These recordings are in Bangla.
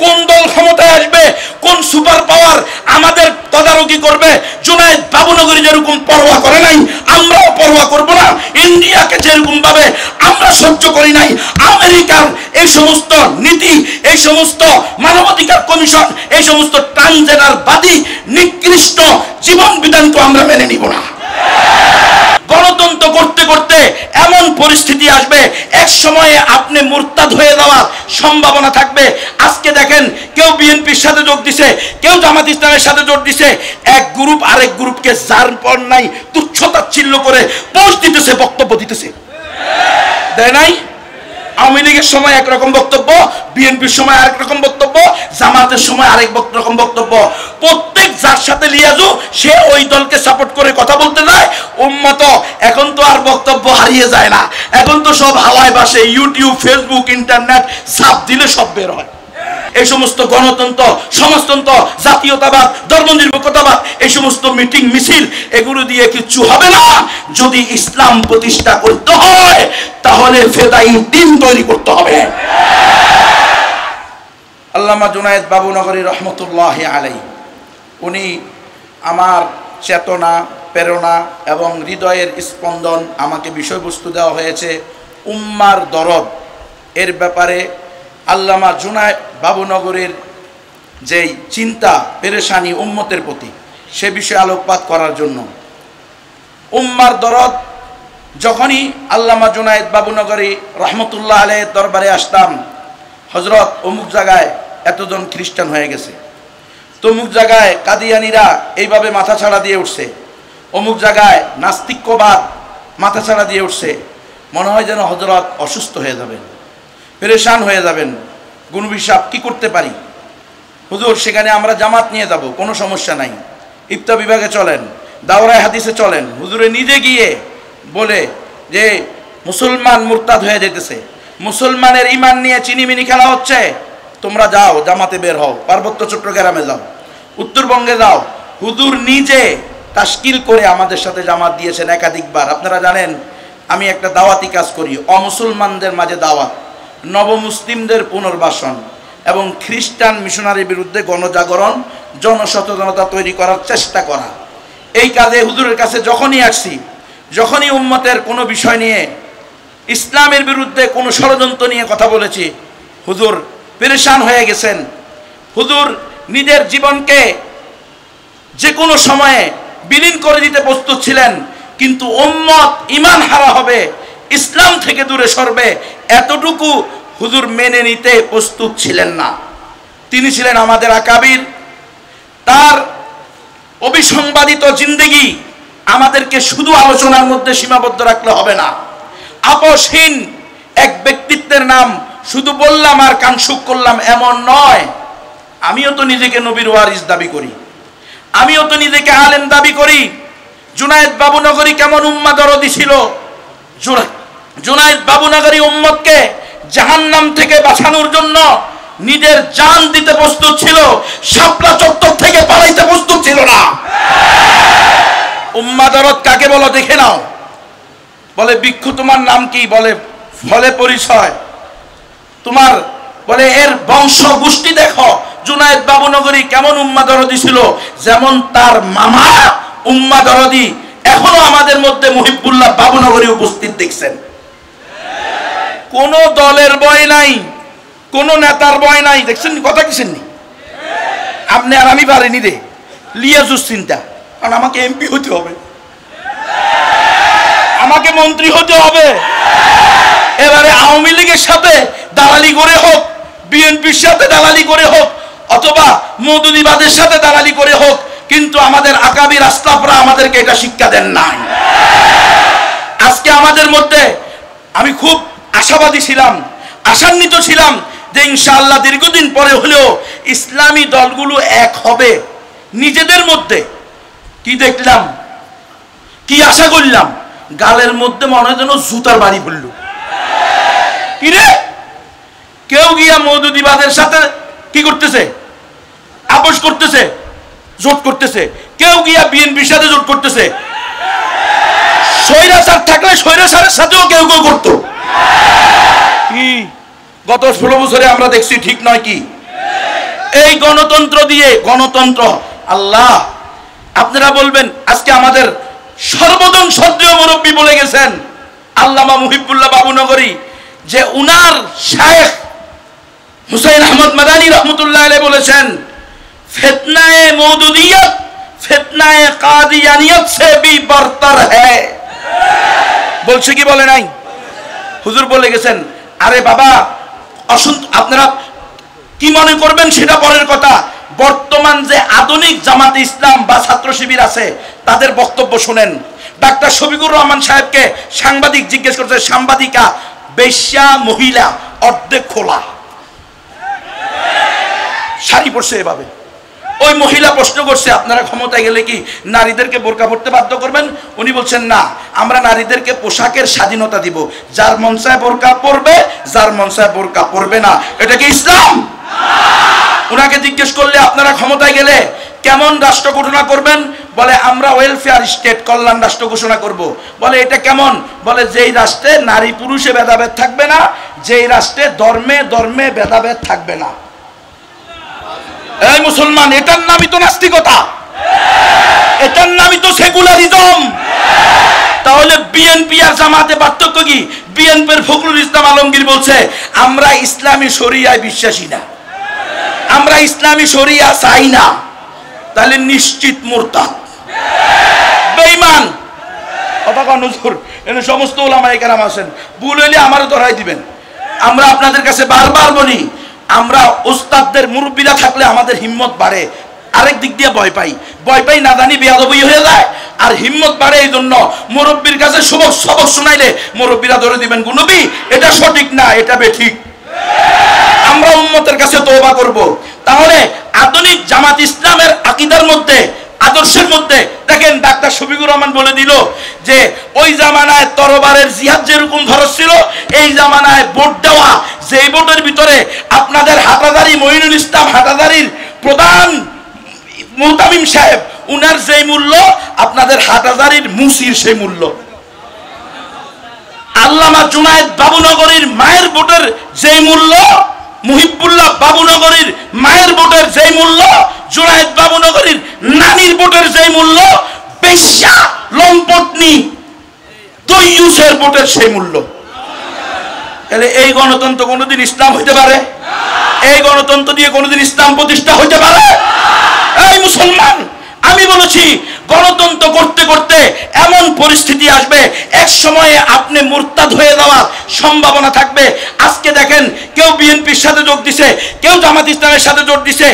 কোন দল ক্ষমতায় আসবে, কোন সুপার পাওয়ার আমাদের তদারকি করবে। জুনায়েদ বাবুনগরী যেরকম পরোয়া করে নাই, আমরাও পরোয়া করব না। ইন্ডিয়াকে যেরকম ভাবে আমরা সহ্য করি নাই, আমেরিকার এই সমস্ত নীতি, এই সমস্ত মানবাধিকার কমিশন, এই সমস্ত ট্রান্সজেন্ডারবাদী নিকৃষ্ট জীবন বিধানকে আমরা মেনে নিব না। গণতন্ত্র করতে করতে এমন পরিস্থিতি আসবে, এক সময়ে আপনি মুরতাদ হয়ে যাওয়ার সম্ভাবনা থাকবে। আজকে দেখেন, কেউ বিএনপির সাথে যোগ দিছে, কেউ জামাত ইসলামের সাথে যোগ দিছে। এক গ্রুপ আরেক গ্রুপকে যার পর নাই তুচ্ছতাচ্ছিল্য করে পোস্ট দিতেছে, বক্তব্য দিতেছে, দেয় নাই? আওয়ামী লীগের সময় একরকম বক্তব্য, বিএনপির সময় আরেক রকম বক্তব্য, জামাতের সময় আরেক রকম বক্তব্য। প্রত্যেক যার সাথে লিয়াজু সে ওই দলকে সাপোর্ট করে কথা বলতে যায়। উম্মত এখন তো আর বক্তব্য হারিয়ে যায় না, এখন তো সব হাওয়ায় বাসে। ইউটিউব, ফেসবুক, ইন্টারনেট সাপ দিলে সব বের হয়। এই সমস্ত গণতন্ত্র, সমাজতন্ত্র, জাতীয়তাবাদ, ধর্মনিরপেক্ষতাবাদ, এই সমস্ত মিটিং মিছিল, এগুলো দিয়ে কিচ্ছু হবে না। যদি ইসলাম প্রতিষ্ঠা করতে হয় তাহলে ফেদাই দিন তৈরি করতে হবে। আল্লামা জুনায়েদ বাবুনগরী রহমতুল্লাহি আলাইহি, উনি আমার চেতনা, প্রেরণা এবং হৃদয়ের স্পন্দন। আমাকে বিষয়বস্তু দেওয়া হয়েছে উম্মার দরদ। এর ব্যাপারে আল্লামা জুনায়েদ বাবুনগরীর যেই চিন্তা, পেরেশানি উম্মতের প্রতি, সে বিষয়ে আলোকপাত করার জন্য। উম্মার দরদ, যখনই আল্লামা জুনায়েদ বাবুনগরী রহমতুল্লাহ আলাইহির দরবারে আসতাম, হযরত অমুক জায়গায় এতজন খ্রিস্টান হয়ে গেছে, তমুক জায়গায় কাদিয়ানিরা এইভাবে মাথাছাড়া দিয়ে উঠছে, অমুক জায়গায় নাস্তিক্যবাদ মাথাছাড়া দিয়ে উঠছে। মনে হয় যেন হযরত অসুস্থ হয়ে যাবেন, পেরেশান হয়ে যাবেন। গুনবি সাহেব কি করতে পারি? হুজুর সেখানে আমরা জামাত নিয়ে যাব, কোনো সমস্যা নাই, ইফতা বিভাগে চলেন, দাওরায়ে হাদিসে চলেন। হুজুরে নিজে গিয়ে বলে যে মুসলমান মুরতাদ হয়ে যেতেছে, মুসলমানের ইমান নিয়ে চিনিমিনি খেলা হচ্ছে, তোমরা যাও জামাতে বের হও, পার্বত্য চট্টগ্রামে যাও, উত্তরবঙ্গে যাও। হুজুর নিজে তাশকিল করে আমাদের সাথে জামাত দিয়েছেন একাধিকবার। আপনারা জানেন আমি একটা দাওয়াতি কাজ করি, অমুসলমানদের মাঝে দাওয়াত, নবমুসলিমদের পুনর্বাসন এবং খ্রিস্টান মিশনারির বিরুদ্ধে গণজাগরণ, জনসচেতনতা তৈরি করার চেষ্টা করা। এই কাজে হুজুরের কাছে যখনই আসছি, যখনই উম্মতের কোনো বিষয় নিয়ে, ইসলামের বিরুদ্ধে কোনো ষড়যন্ত্র নিয়ে কথা বলেছি, হুজুর পেরেশান হয়ে গেছেন। হুজুর নিজের জীবনকে যে কোনো সময়ে বিলীন করে দিতে প্রস্তুত ছিলেন, কিন্তু উম্মত ঈমান হারা হবে, ইসলাম থেকে দূরে সরবে, এতটুকু হুজুর মেনে নিতে প্রস্তুত ছিলেন না। তিনি ছিলেন আমাদের আকাবির। তার অবিসংবাদিত জিন্দেগি আমাদেরকে শুধু আলোচনার মধ্যে সীমাবদ্ধ রাখলে হবে না। আপসহীন এক ব্যক্তিত্বের নাম শুধু বললাম আর কানসুক করলাম এমন নয়। আমিও তো নিজেকে নবীর ওয়ারিস দাবি করি, আমিও তো নিজেকে আলেম দাবি করি। জুনায়েদ বাবুনগরী কেমন উম্মাহ দরদি ছিল! জুনায়েদ বাবুনগরী উম্মতকে জাহান্নাম থেকে বাঁচানোর জন্য নিজের জান দিতে প্রস্তুত ছিল, শাপলা চত্বর থেকে পালাইতে প্রস্তুত ছিল না। উম্মাহ দরদ কাকে বলো দেখে নাও। বলে ভিক্ষু তোমার নাম কি? বলে ফলে পরিচয়। তোমার বলে এর বংশ গোষ্ঠী দেখো। জুনায়েদ বাবুনগরী কেমন উম্মাহ দরদি ছিল! যেমন তার মামা উম্মাহ দরদি, এখনো আমাদের মধ্যে মুহিবুল্লাহ বাবুনগরী উপস্থিত দেখছেন। কোন দলের ভয় নাই, কোন নেতার ভয় নাই। দেখছেন কথা কিসেননি? আপনি আর আমি পারিনি রে লিয়াজুস চিন্তা, কারণ আমাকে এমপি হতে হবে, আমাকে মন্ত্রী হতে হবে। এবারে আওয়ামী লীগের সাথে দালালি করে হোক, বিএনপির সাথে দালালি করে হোক, অথবা মওদুদিবাদের সাথে দালালি করে হোক, কিন্তু আমাদের আকাবির আসলাফরা আমাদেরকে এটা শিক্ষা দেন নাই। আজকে আমাদের মধ্যে আমি খুব আশাবাদী ছিলাম, আশান্বিত ছিলাম যে ইনশাআল্লাহ দীর্ঘদিন পরে হলেও ইসলামী দলগুলো এক হবে নিজেদের মধ্যে। কি দেখলাম, কি আশা করলাম, গালের মধ্যে মনে হয় যেন জুতার বাড়ি পড়ল। কি রে, কেউ গিয়া মওদুদিবাদের সাথে কি করতেছে? আপোষ করতেছে, জোট করতেছে। কেউ গিয়া বিএনপির সাথে জোট করতেছে। স্বৈরাচার থাকলে স্বৈরাচারের সাথেও কেউ কেউ করতো। কি গত 16 বছরে আমরা দেখছি, ঠিক নয় কি? এই গণতন্ত্র দিয়ে, গণতন্ত্র আল্লাহ আপনারা বলবেন আজকে আমাদের সর্বজন শ্রদ্ধেয় মুরব্বী বলে গেছেন আল্লামা মুহিবুল্লাহ বাবুনগরী, যে উনার শায়েখ হুসাইন আহমদ মাদানী রহমতুল্লাহ আলাইহি বলেছেন ফিতনায়ে মওদুদিয়ত ফিতনায়ে কাদিয়ানিয়ত সে ভি বরতর হ্যায়। বলছে কি বলে নাই? হুজুর বলে গেছেন। আরে বাবা আপনারা কি মনে করবেন সেটা পরের কথা। বর্তমান যে আধুনিক জামাতে ইসলাম বা ছাত্র শিবির আছে তাদের বক্তব্য শুনেন। ডাক্তার শফিকুর রহমান সাহেবকে সাংবাদিক জিজ্ঞেস করছে, সাংবাদিকা বেশ্যা মহিলা অর্ধেক খোলা শাড়ি পরছে এভাবে, ওই মহিলা প্রশ্ন করছে আপনারা ক্ষমতায় গেলে কি নারীদেরকে বোরকা পরতে বাধ্য করবেন? উনি বলছেন না, আমরা নারীদেরকে পোশাকের স্বাধীনতা দিব, যার মন চায় বোরকা পরবে, যার মন চায় বোরকা পরবে না। এটা কি ইসলাম? উনাকে জিজ্ঞেস করলে আপনারা ক্ষমতায় গেলে কেমন রাষ্ট্র ঘোষণা করবেন? বলে আমরা ওয়েলফেয়ার স্টেট, কল্যাণ রাষ্ট্র ঘোষণা করব। বলে এটা কেমন? বলে যেই রাষ্ট্রে নারী পুরুষে ভেদাভেদ থাকবে না, যেই রাষ্ট্রে ধর্মে ধর্মে ভেদাভেদ থাকবে না। এই মুসলমান, এটার নামই তো নাস্তিকতা, এটার নামই তো সেকুলারিজম। তাহলে বিএনপি আর জামাতে পার্থক্য কি? বিএনপির ফখরুল ইসলাম আলমগীর বলছে আমরা ইসলামী শরিয়ায় বিশ্বাসী না, আমরা ইসলামী শরিয়া চাই না। তাহলে নিশ্চিত মুরতাদ, বেঈমান। কথা কোন হুজুর? এনে সমস্ত ওলামায়ে কেরাম আছেন, ভুল হইলে আমারও ধরাই দিবেন। আমরা আপনাদের কাছে বারবার বলি, আমরা উস্তাদদের মুরব্বীরা থাকলে আমাদের হিম্মত বাড়ে, আরেক দিক দিয়ে ভয় পাই না জানি বেয়াদবি হয়ে যায়, আর হিম্মত বাড়ে এই জন্য মুরব্বীর কাছে সবক শোনাইলে মুরব্বীরা ধরে দিবেন নবী এটা সঠিক না, এটা বেঠিক। আমরা উম্মতের কাছে তওবা করব। তাহলে আধুনিক জামাত ইসলামের আকীদার মধ্যে, আদর্শের মধ্যে দেখেন ডাক্তার শফিকুর রহমান বলে দিল যে ওই জামানায় তরবারের জিহাদ যেরকম খরচ ছিল, এই জামানায় ভোট দেওয়া, যেই ভোটের ভিতরে আপনাদের হাটাজারি মঈনুল ইসলাম হাটাজারির প্রধান মুহতামিম সাহেব, উনার যেই মূল্য আপনাদের হাটাজারির মুসির সেই মূল্য। আল্লামা জুনায়েদ বাবুনগরীর মায়ের ভোটের যেই মূল্য, মুহিবুল্লাহ বাবুনগরীর মায়ের ভোটের যেই মূল্য, জুনায়েদ বাবুনগরীর নানির ভোটের যেই মূল্য, বেশ্যা লম্পটনি দইয়ুসের ভোটের সেই মূল্য। তাহলে এই গণতন্ত্র কোনোদিন ইসলাম হইতে পারে? এই গণতন্ত্র দিয়ে কোনোদিন ইসলাম প্রতিষ্ঠা হইতে পারে? এই মুসলমান, আমি বলেছি গণতন্ত্র করতে করতে এমন পরিস্থিতি আসবে এক সময়ে আপনি মুরতাদ হয়ে যাওয়ার সম্ভাবনা থাকবে। আজকে দেখেন কেউ বিএনপির সাথে যোগ দিছে, কেউ জামাত ইসলামের সাথে যোগ দিছে,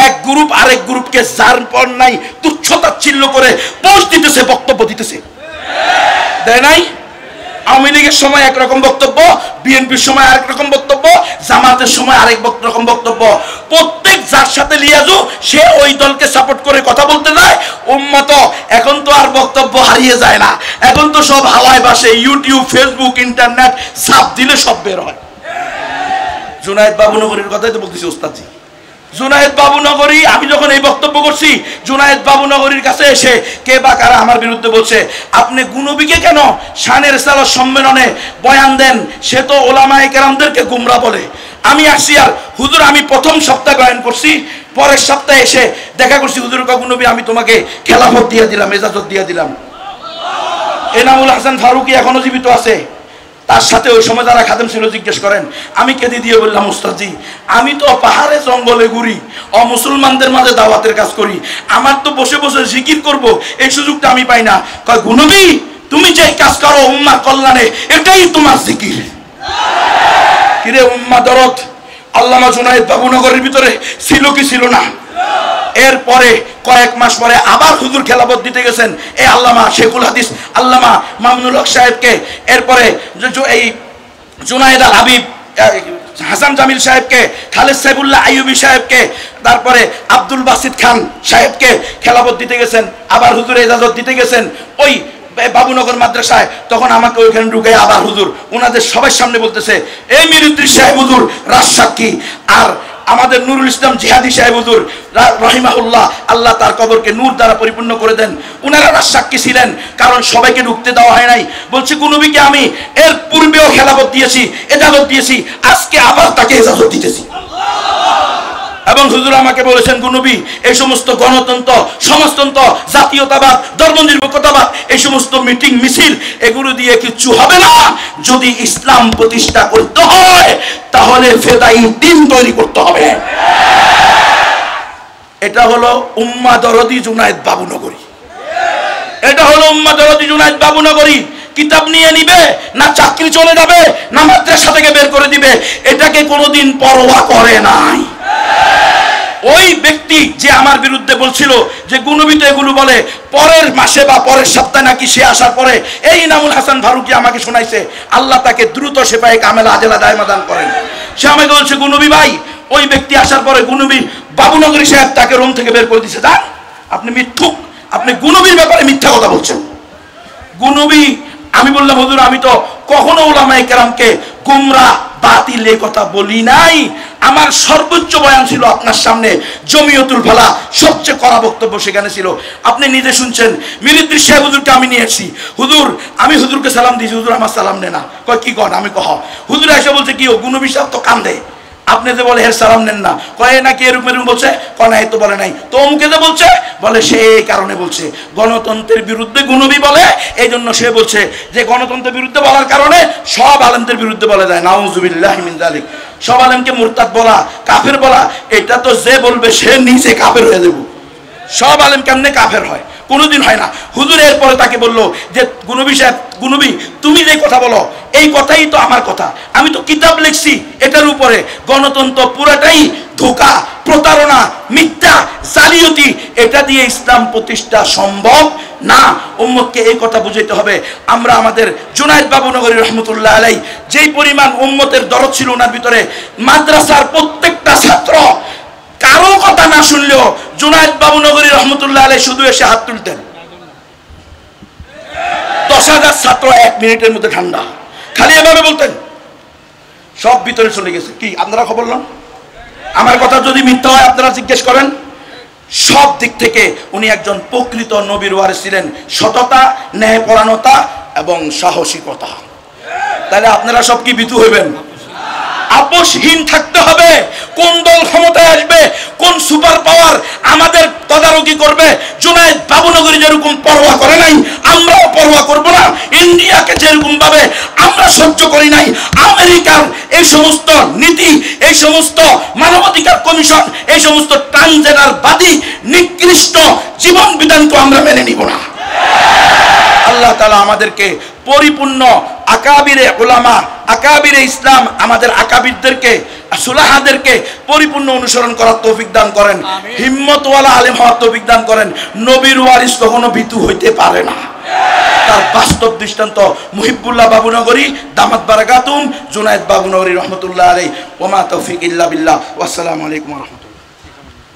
এক গ্রুপ আরেক গ্রুপকে যার পর নাই তুচ্ছতাচ্ছিল্য করে পোস্ট দিতেছে, বক্তব্য দিতেছে, দেয় নাই? আওয়ামী লীগের সময় একরকম বক্তব্য, বিএনপির সময় আরেক রকম বক্তব্য, জামাতের সময় আরেক রকম বক্তব্য। প্রত্যেক যার সাথে লিয়াজু সে ওই দলকে সাপোর্ট করে কথা বলতে যায়। উম্মত এখন তো আর বক্তব্য হারিয়ে যায় না, এখন তো সব হাওয়ায় বাসে, ইউটিউব, ফেসবুক, ইন্টারনেট সাপ দিলে সব বের হয়। জুনায়েদ বাবুনগরীর কথাই তো বলতেছি ওস্তাদজি। জুনায়েদ বাবুনগরী, আমি যখন এই বক্তব্য করছি, জুনায়েদ বাবুনগরীর কাছে এসে কে বা কারা আমার বিরুদ্ধে বলছে আপনি গুনবীকে কেন শানে রিসালাত সম্মেলনে বয়ান দেন, সে তো ওলামায়ে কেরামদেরকে গুমরা বলে। আমি আসছি আর হুজুর আমি প্রথম সপ্তাহে বয়ান করছি, পরের সপ্তাহে এসে দেখা করছি হুজুর গুনবী আমি তোমাকে খেলাফত দিয়ে দিলাম, এজাজত দিয়ে দিলাম। এনামুল হাসান ফারুকী এখনো জীবিত আছে, তার সাথে ওই সময় যারা খাদেম ছিল জিজ্ঞেস করেন। আমি কেঁদে দিয়ে বললাম উস্তাদজি আমি তো পাহাড়ে জঙ্গলে ঘুরি, অমুসলমানদের মাঝে দাওয়াতের কাজ করি, আমার তো বসে বসে জিকির করব এই সুযোগটা আমি পাই না। কয় গুনবী তুমি যে কাজ করো উম্মার কল্যাণে, এটাই তোমার জিকির। কিরে উম্মা দরদ আল্লামা জুনায়েদ বাবুনগরের ভিতরে ছিল কি ছিল না? এরপরে কয়েক মাস পরে আবার হুজুর খেলাফত দিতে গেছেন এই আল্লামা শেখুল হাদিস আল্লামা মামুনুল হক সাহেবকে, এরপরে এই জুনায়েদ আল হাবিব হাসান জামিল সাহেবকে, খালেদ সাইফুল্লাহ আইয়ুবী সাহেবকে, তারপরে আব্দুল বাসিত খান সাহেবকে খেলাফত দিতে গেছেন, আবার হুজুর ইজাজত দিতে গেছেন ওই বাবুনগর মাদ্রাসায়। তখন আমাকে ওইখানে ঢুকে আবার হুজুর ওনাদের সবার সামনে বলতেছে এই মিরুদ্দিন সাহেব হুজুর রাজসাক্ষী, আর আমাদের নুরুল ইসলাম জিহাদি সাহেব হুজুর রহিমাহুল্লাহ, আল্লাহ তার কবরকে নূর দ্বারা পরিপূর্ণ করে দেন, উনারা রাজসাক্ষী ছিলেন, কারণ সবাইকে ঢুকতে দেওয়া হয় নাই। বলছি গুনবীকে আমি এর পূর্বেও খেলাফত দিয়েছি, এজাজত দিয়েছি, আজকে আবার তাকে এজাজত দিতেছি। এবং হুজুর আমাকে বলেছেন, গুনবী এই সমস্ত গণতন্ত্র, সমাজতন্ত্র, জাতীয়তাবাদ, ধর্মনিরপেক্ষতাবাদ, এই সমস্ত মিটিং মিছিল এগুলো দিয়ে কিচ্ছু হবে না। যদি ইসলাম প্রতিষ্ঠা করতে হয় তাহলে ফেদাই দিন তৈরি করতে হবে। এটা হলো উম্মাহ দরদি জুনায়েদ বাবুনগরী। এটা হলো উম্মাহ দরদি জুনায়েদ বাবুনগরী। কিতাব নিয়ে নিবে না চাকরি চলে যাবে না মাদ্রাসা থেকে বের করে দিবে, এটাকে কোনোদিন পরোয়া করে নাই। ওই ব্যক্তি যে আমার বিরুদ্ধে বলছিল যে গুনবী তো এগুলো বলে, পরের মাসে বা পরের সপ্তাহে নাকি সে আসার পরে এই ইনামুল হাসান ফারুকী আমাকে শোনাইছে, আল্লাহ তাকে দ্রুত সেপায়ে কামেলা আজেলা দায়মা দান করেন। সে আমাকে বলছে, গুনবী ভাই ওই ব্যক্তি আসার পরে গুনবী বাবুনগরী সাহেব তাকে রুম থেকে বের করে দিয়েছে। যান, আপনি মিথ্যুক, আপনি গুনবীর ব্যাপারে মিথ্যা কথা বলছেন। গুনবী, আমি বললাম হুজুর আমি তো কখনো উলামায়ে কেরামকে গুমরাহ বাতিল এই কথা বলি নাই। আমার সর্বোচ্চ বয়ান ছিল আপনার সামনে, জমিয়তুল ফালাহ সবচেয়ে কড়া বক্তব্য সেখানে ছিল, আপনি নিজে শুনছেন। মিরিদ্দির সাহেব হুজুরকে আমি নিয়ে এসেছি, হুজুর আমি হুজুরকে সালাম দিয়েছি, হুজুর আমার সালাম নেয় না। কয় কি কন? আমি কহ হুজুর এসে বলছে কি ও গুনবী সাহেব তো কান্দে, আপনি যে বলে এর সালাম নেন না, কয় নাকি এরকম এরকম বলছে, কয় না এ তো বলে নাই, তো অমুকে যে বলছে, বলে সে এই কারণে বলছে গণতন্ত্রের বিরুদ্ধে গুনবী বলে, এই জন্য সে বলছে যে গণতন্ত্রের বিরুদ্ধে বলার কারণে সব আলেমদের বিরুদ্ধে বলা যায়, নাউজুবিল্লাহি মিন যালিক। সব আলেমকে মুরতাদ বলা, কাফের বলা, এটা তো যে বলবে সে নিজে কাফের হয়ে যাবে। সব আলেম কেমনে কাফের হয়? কোনোদিন হয় না। হুজুর এরপরে তাকে বললো যে গুনবী সাহেব, গুনবী তুমি যে কথা বলো এই কথাই তো আমার কথা, আমি তো কিতাব লিখছি এটার উপরে, গণতন্ত্র পুরাটাই ধোঁকা, প্রতারণা, মিথ্যা, জালিয়াতি, এটা দিয়ে ইসলাম প্রতিষ্ঠা সম্ভব না। উম্মতকে এই কথা বুঝাইতে হবে। আমরা আমাদের জুনায়েদ বাবুনগরী রহমতুল্লাহ আলাই যেই পরিমাণ উম্মতের দরদ ছিল ওনার ভিতরে, মাদ্রাসার প্রত্যেকটা ছাত্র কারো কথা না শুনলেও জুনায়েদ বাবুনগরী রহমতুল্লাহ আলাই শুধু এসে হাত তুলতেন। 10,000 ছাত্র 1 মিনিটের মধ্যে ঠান্ডা, খালি এভাবে বলতেন, সব ভিতরে চলে গেছে। কি আপনারা খবর লন? আমার কথা যদি মিথ্যা হয় আপনারা জিজ্ঞেস করেন। সব দিক থেকে উনি একজন প্রকৃত নবীর ওয়ারিস ছিলেন, সততা, ন্যায়পরায়ণতা এবং সাহসিকতা। তাহলে আপনারা সব কি ভীতু হইবেন? আপোষহীন থাকতে হবে। কোন দল ক্ষমতায় আসবে, কোন সুপার পাওয়ার আমাদের তদারকি করবে, জুনায়েদ বাবুনগরী যেরকম পরোয়া করে নাই আমরাও পরোয়া করব না। ইন্ডিয়াকে যেরকম ভাবে আমরা সহ্য করি নাই, আমেরিকার এই সমস্ত নীতি, এই সমস্ত মানবাধিকার কমিশন, এই সমস্ত ট্রান্সজেন্ডারবাদী নিকৃষ্ট জীবন বিধানকে আমরা মেনে নিব না। আল্লাহ তাআলা আমাদেরকে পরিপূর্ণ আকাবিরে উলামা, আকাবিরে ইসলাম, আমাদের আকাবিরদেরকে, সুলাহাদেরকে পরিপূর্ণ অনুসরণ করার তৌফিক দান করেন, হিম্মতওয়ালা আলেম হওয়ার তৌফিক দান করেন। নবীর ওয়ারিস কখনো ভীতু হইতে পারে না। তার বাস্তব দৃষ্টান্ত মুহিব্বুল্লাহ বাবুনগরী দামাত বারাকাতুম, জুনায়েদ বাবুনগরী রহমতুল্লাহ আলাইহি। ওয়া মা তৌফিক ইল্লা বিল্লাহ। ওয়াসসালামু আলাইকুম ওয়া রাহমাতুল্লাহ।